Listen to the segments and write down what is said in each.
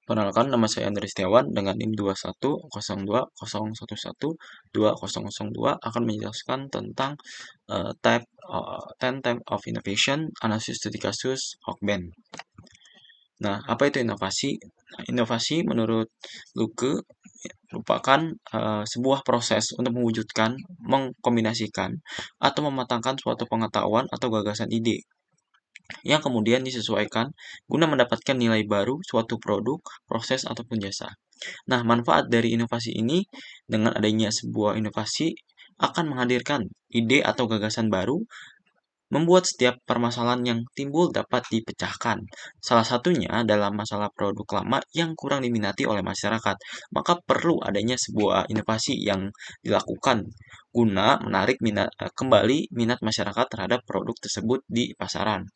Perkenalkan, nama saya Andri Setiawan dengan NIM 210201120002 akan menjelaskan tentang 10 type of innovation, analisis studi kasus, Hawkband. Nah, apa itu inovasi? Nah, inovasi menurut Luke merupakan sebuah proses untuk mewujudkan, mengkombinasikan, atau mematangkan suatu pengetahuan atau gagasan ide yang kemudian disesuaikan guna mendapatkan nilai baru suatu produk, proses, ataupun jasa. Nah, manfaat dari inovasi ini dengan adanya sebuah inovasi akan menghadirkan ide atau gagasan baru, membuat setiap permasalahan yang timbul dapat dipecahkan. Salah satunya dalam masalah produk lama yang kurang diminati oleh masyarakat. Maka perlu adanya sebuah inovasi yang dilakukan guna menarik kembali minat masyarakat terhadap produk tersebut di pasaran.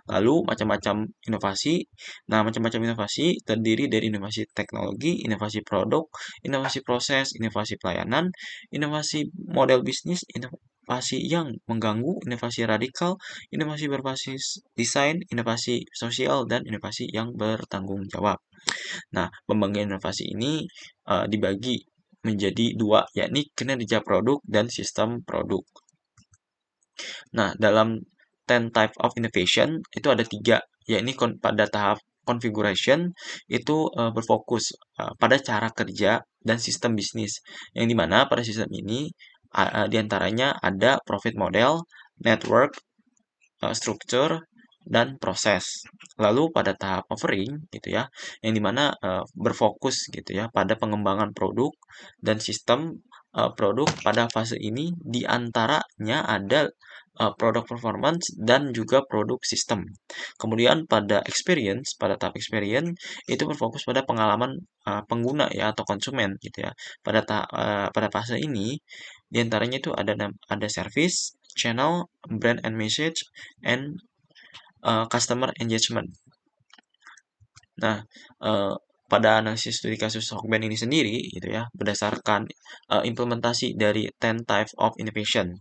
Lalu macam-macam inovasi. Nah, macam-macam inovasi terdiri dari inovasi teknologi, inovasi produk, inovasi proses, inovasi pelayanan, inovasi model bisnis, inovasi yang mengganggu, inovasi radikal, inovasi berbasis desain, inovasi sosial, dan inovasi yang bertanggung jawab. Nah, pembagian inovasi ini dibagi menjadi dua, yakni kinerja produk dan sistem produk. Nah, dalam 10 type of innovation itu ada tiga, yakni pada tahap configuration itu berfokus pada cara kerja dan sistem bisnis, yang dimana pada sistem ini diantaranya ada profit model, network, structure, dan proses. Lalu pada tahap offering gitu ya, yang dimana berfokus gitu ya pada pengembangan produk dan sistem produk. Pada fase ini diantaranya ada produk performance dan juga produk sistem. Kemudian pada tahap experience itu berfokus pada pengalaman pengguna ya atau konsumen gitu ya. Pada fase ini diantaranya itu ada service, channel, brand and message, and customer engagement. Nah, pada analisis studi kasus Hawkband ini sendiri gitu ya, berdasarkan implementasi dari 10 type of innovation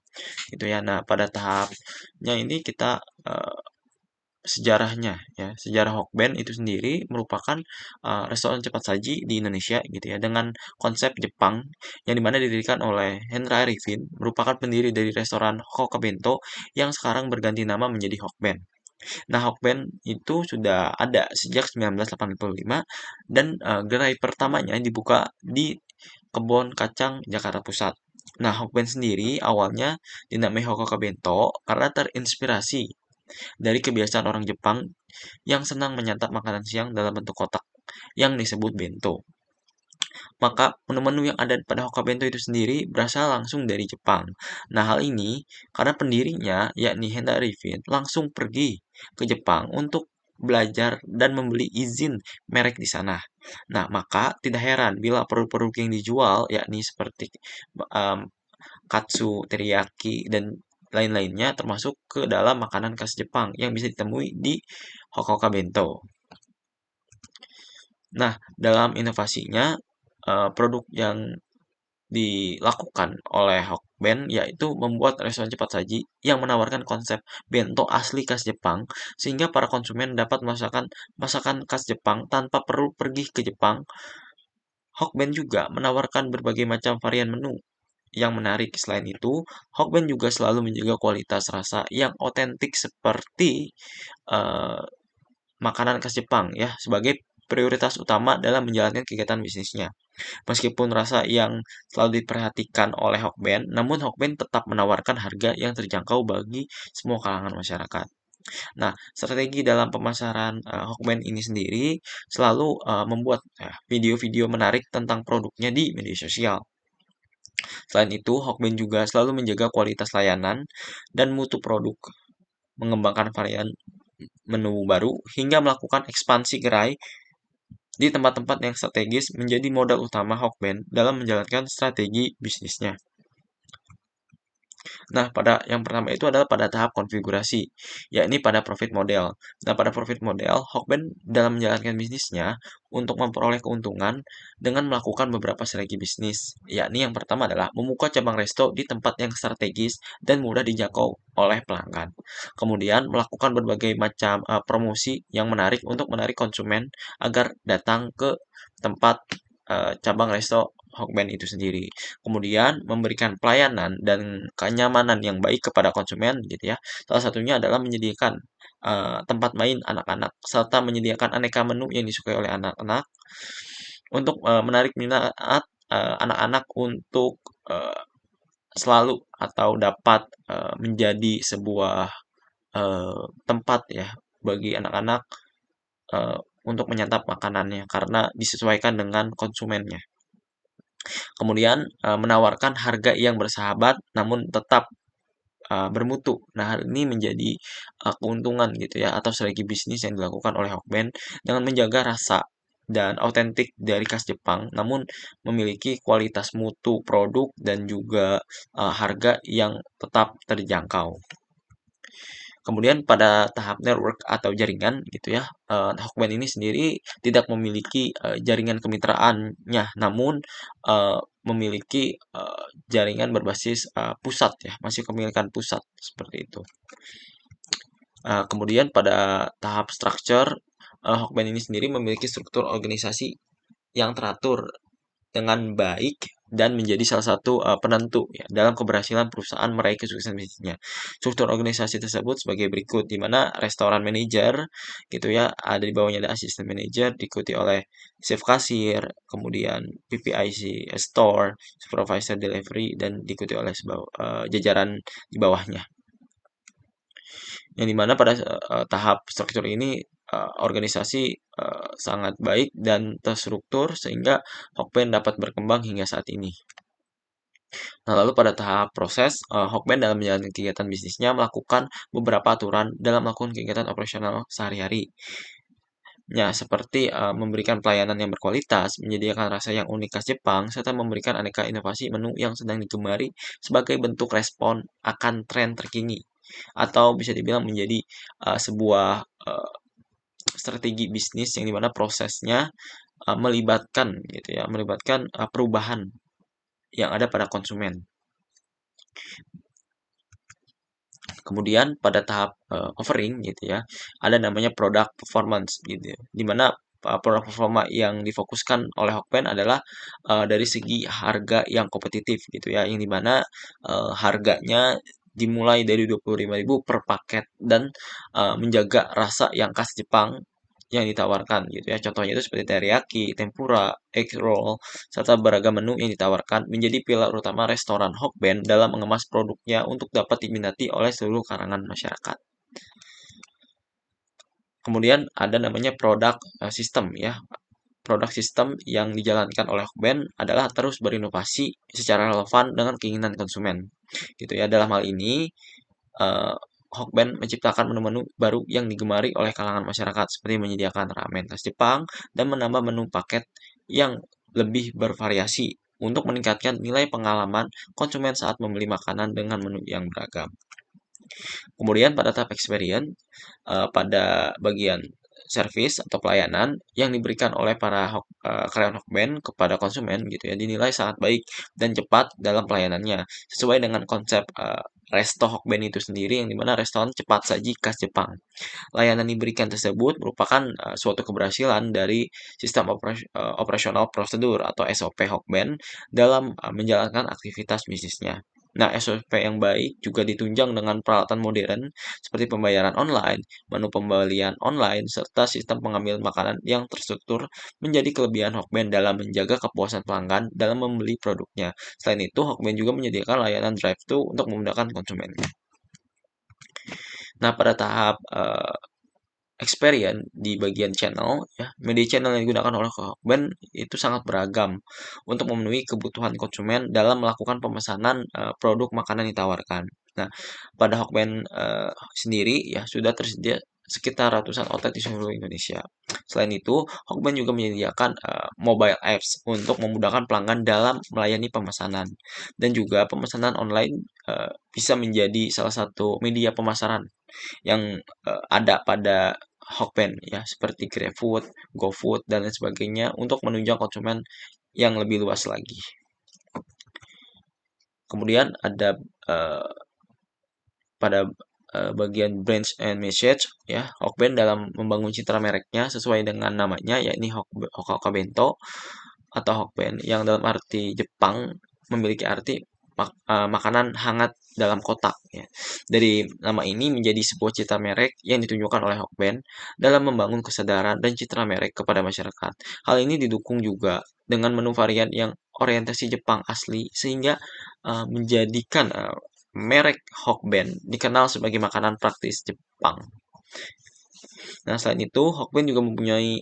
gitu ya. Nah, pada tahapnya ini kita sejarahnya ya, sejarah Hawkband itu sendiri merupakan restoran cepat saji di Indonesia gitu ya, dengan konsep Jepang yang dimana didirikan oleh Hendra Arifin, merupakan pendiri dari restoran Hokkabento yang sekarang berganti nama menjadi Hawkband. Nah, Hawkband itu sudah ada sejak 1985 dan gerai pertamanya dibuka di Kebon Kacang, Jakarta Pusat. Nah, Hawkband sendiri awalnya dinamai Hokkabento karena terinspirasi dari kebiasaan orang Jepang yang senang menyantap makanan siang dalam bentuk kotak yang disebut bento. Maka menu-menu yang ada pada Hokkabento itu sendiri berasal langsung dari Jepang. Nah, hal ini karena pendirinya, yakni Henda Arifin, langsung pergi ke Jepang untuk belajar dan membeli izin merek di sana. Nah, maka tidak heran bila produk-produk yang dijual, yakni seperti um, katsu, teriyaki, dan lain-lainnya termasuk ke dalam makanan khas Jepang yang bisa ditemui di Hokkabento. Nah, dalam inovasinya, produk yang dilakukan oleh Hokben yaitu membuat restoran cepat saji yang menawarkan konsep bento asli khas Jepang sehingga para konsumen dapat merasakan masakan khas Jepang tanpa perlu pergi ke Jepang. Hokben juga menawarkan berbagai macam varian menu yang menarik. Selain itu, Hokben juga selalu menjaga kualitas rasa yang otentik seperti eh, makanan khas Jepang ya sebagai prioritas utama dalam menjalankan kegiatan bisnisnya. Meskipun rasa yang selalu diperhatikan oleh Hokben, namun Hokben tetap menawarkan harga yang terjangkau bagi semua kalangan masyarakat. Nah, strategi dalam pemasaran Hokben ini sendiri selalu membuat video-video menarik tentang produknya di media sosial. Selain itu, Hokben juga selalu menjaga kualitas layanan dan mutu produk, mengembangkan varian menu baru, hingga melakukan ekspansi gerai di tempat-tempat yang strategis menjadi modal utama Hawkband dalam menjalankan strategi bisnisnya. Nah, pada yang pertama itu adalah pada tahap konfigurasi, yakni pada profit model. Nah, pada profit model, Hokben dalam menjalankan bisnisnya untuk memperoleh keuntungan dengan melakukan beberapa strategi bisnis, yakni yang pertama adalah membuka cabang resto di tempat yang strategis dan mudah dijangkau oleh pelanggan. Kemudian melakukan berbagai macam promosi yang menarik untuk menarik konsumen agar datang ke tempat cabang resto Hokben itu sendiri. Kemudian memberikan pelayanan dan kenyamanan yang baik kepada konsumen gitu ya. Salah satunya adalah menyediakan tempat main anak-anak serta menyediakan aneka menu yang disukai oleh anak-anak untuk menarik minat anak-anak untuk eh, selalu atau dapat menjadi sebuah tempat ya bagi anak-anak eh, untuk menyantap makanannya karena disesuaikan dengan konsumennya. Kemudian menawarkan harga yang bersahabat namun tetap bermutu. Nah, hal ini menjadi keuntungan gitu ya atau strategi bisnis yang dilakukan oleh Hokben dengan menjaga rasa dan autentik dari khas Jepang, namun memiliki kualitas mutu produk dan juga harga yang tetap terjangkau. Kemudian pada tahap network atau jaringan gitu ya, Hokben ini sendiri tidak memiliki jaringan kemitraannya, namun memiliki jaringan berbasis pusat ya, masih kepemilikan pusat seperti itu. Kemudian pada tahap structure, Hokben ini sendiri memiliki struktur organisasi yang teratur dengan baik dan menjadi salah satu penentu ya, dalam keberhasilan perusahaan meraih kesuksesan bisnisnya. Struktur organisasi tersebut sebagai berikut, di mana restoran manager gitu ya, ada di bawahnya ada asisten manager, diikuti oleh chef kasir, kemudian PPIC store, supervisor delivery, dan diikuti oleh jajaran di bawahnya. Yang dimana pada tahap struktur ini organisasi sangat baik dan terstruktur sehingga Hokben dapat berkembang hingga saat ini. Nah, lalu pada tahap proses, Hokben dalam menjalankan kegiatan bisnisnya melakukan beberapa aturan dalam melakukan kegiatan operasional sehari-hari. Ya, seperti memberikan pelayanan yang berkualitas, menyediakan rasa yang unik khas Jepang, serta memberikan aneka inovasi menu yang sedang digemari sebagai bentuk respon akan tren terkini. Atau bisa dibilang menjadi sebuah strategi bisnis yang dimana prosesnya melibatkan gitu ya, melibatkan perubahan yang ada pada konsumen. Kemudian pada tahap offering gitu ya, ada namanya product performance gitu ya, di mana produk performa yang difokuskan oleh Hokben adalah dari segi harga yang kompetitif gitu ya, yang dimana harganya dimulai dari 25.000 per paket dan menjaga rasa yang khas Jepang yang ditawarkan gitu ya. Contohnya itu seperti teriyaki, tempura, egg roll, serta beragam menu yang ditawarkan menjadi pilar utama restoran Hokben dalam mengemas produknya untuk dapat diminati oleh seluruh kalangan masyarakat. Kemudian ada namanya produk system ya. Produk sistem yang dijalankan oleh Hokben adalah terus berinovasi secara relevan dengan keinginan konsumen. Gitu ya. Dalam hal ini eh, Hokben menciptakan menu-menu baru yang digemari oleh kalangan masyarakat seperti menyediakan ramen khas Jepang dan menambah menu paket yang lebih bervariasi untuk meningkatkan nilai pengalaman konsumen saat membeli makanan dengan menu yang beragam. Kemudian pada tahap experience, pada bagian service atau pelayanan yang diberikan oleh para karyawan Hokben kepada konsumen gitu ya dinilai sangat baik dan cepat dalam pelayanannya sesuai dengan konsep resto Hokben itu sendiri yang dimana restoran cepat saji khas Jepang. Layanan diberikan tersebut merupakan suatu keberhasilan dari sistem operasional prosedur atau SOP Hokben dalam menjalankan aktivitas bisnisnya. Nah, SOP yang baik juga ditunjang dengan peralatan modern seperti pembayaran online, menu pembelian online, serta sistem pengambilan makanan yang terstruktur menjadi kelebihan Hokben dalam menjaga kepuasan pelanggan dalam membeli produknya. Selain itu, Hokben juga menyediakan layanan drive-thru untuk memudahkan konsumen. Nah, pada tahap experience di bagian channel ya, media channel yang digunakan oleh Hokben itu sangat beragam untuk memenuhi kebutuhan konsumen dalam melakukan pemesanan produk makanan yang ditawarkan. Nah, pada Hokben sendiri ya sudah tersedia sekitar ratusan outlet di seluruh Indonesia. Selain itu, Hokben juga menyediakan mobile apps untuk memudahkan pelanggan dalam melayani pemesanan. Dan juga pemesanan online bisa menjadi salah satu media pemasaran yang ada pada Hokben ya, seperti GrabFood, GoFood dan lain sebagainya untuk menunjang konsumen yang lebih luas lagi. Kemudian ada eh, pada bagian brands and message ya, Hokben dalam membangun citra mereknya sesuai dengan namanya yakni Hokkabento atau Hokben yang dalam arti Jepang memiliki arti makanan hangat dalam kotak ya. Dari nama ini menjadi sebuah citra merek yang ditunjukkan oleh Hokben dalam membangun kesadaran dan citra merek kepada masyarakat. Hal ini didukung juga dengan menu varian yang orientasi Jepang asli sehingga menjadikan merek Hokben dikenal sebagai makanan praktis Jepang. Nah, selain itu, Hokben juga mempunyai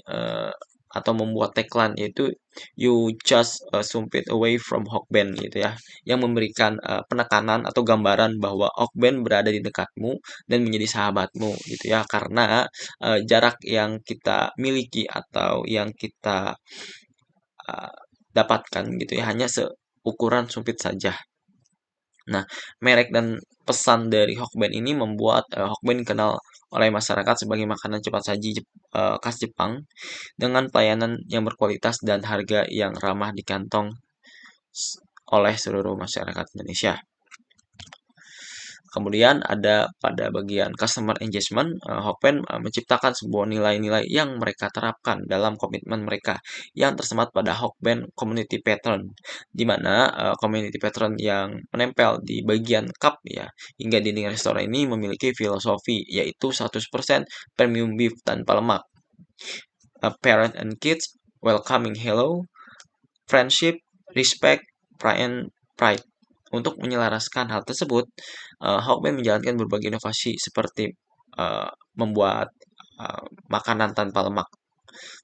atau membuat tagline yaitu "You just sumpit away from Hokben" gitu ya, yang memberikan penekanan atau gambaran bahwa Hokben berada di dekatmu dan menjadi sahabatmu gitu ya, karena jarak yang kita miliki atau yang kita dapatkan gitu ya hanya seukuran sumpit saja. Nah, merek dan pesan dari Hokben ini membuat Hokben dikenal oleh masyarakat sebagai makanan cepat saji khas Jepang dengan pelayanan yang berkualitas dan harga yang ramah di kantong oleh seluruh masyarakat Indonesia. Kemudian ada pada bagian customer engagement, Hokben menciptakan sebuah nilai-nilai yang mereka terapkan dalam komitmen mereka yang tersemat pada Hokben Community Pattern, di mana community pattern yang menempel di bagian cup ya hingga dinding restoran ini memiliki filosofi yaitu 100% premium beef tanpa lemak, parent and kids, welcoming hello, friendship, respect, pride. Untuk menyelaraskan hal tersebut, Hokben menjalankan berbagai inovasi seperti membuat makanan tanpa lemak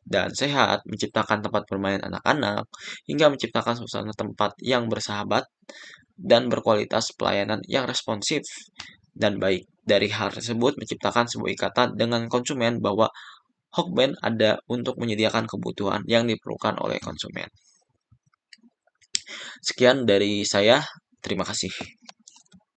dan sehat, menciptakan tempat bermain anak-anak, hingga menciptakan suasana tempat yang bersahabat dan berkualitas pelayanan yang responsif dan baik. Dari hal tersebut menciptakan sebuah ikatan dengan konsumen bahwa Hokben ada untuk menyediakan kebutuhan yang diperlukan oleh konsumen. Sekian dari saya, terima kasih.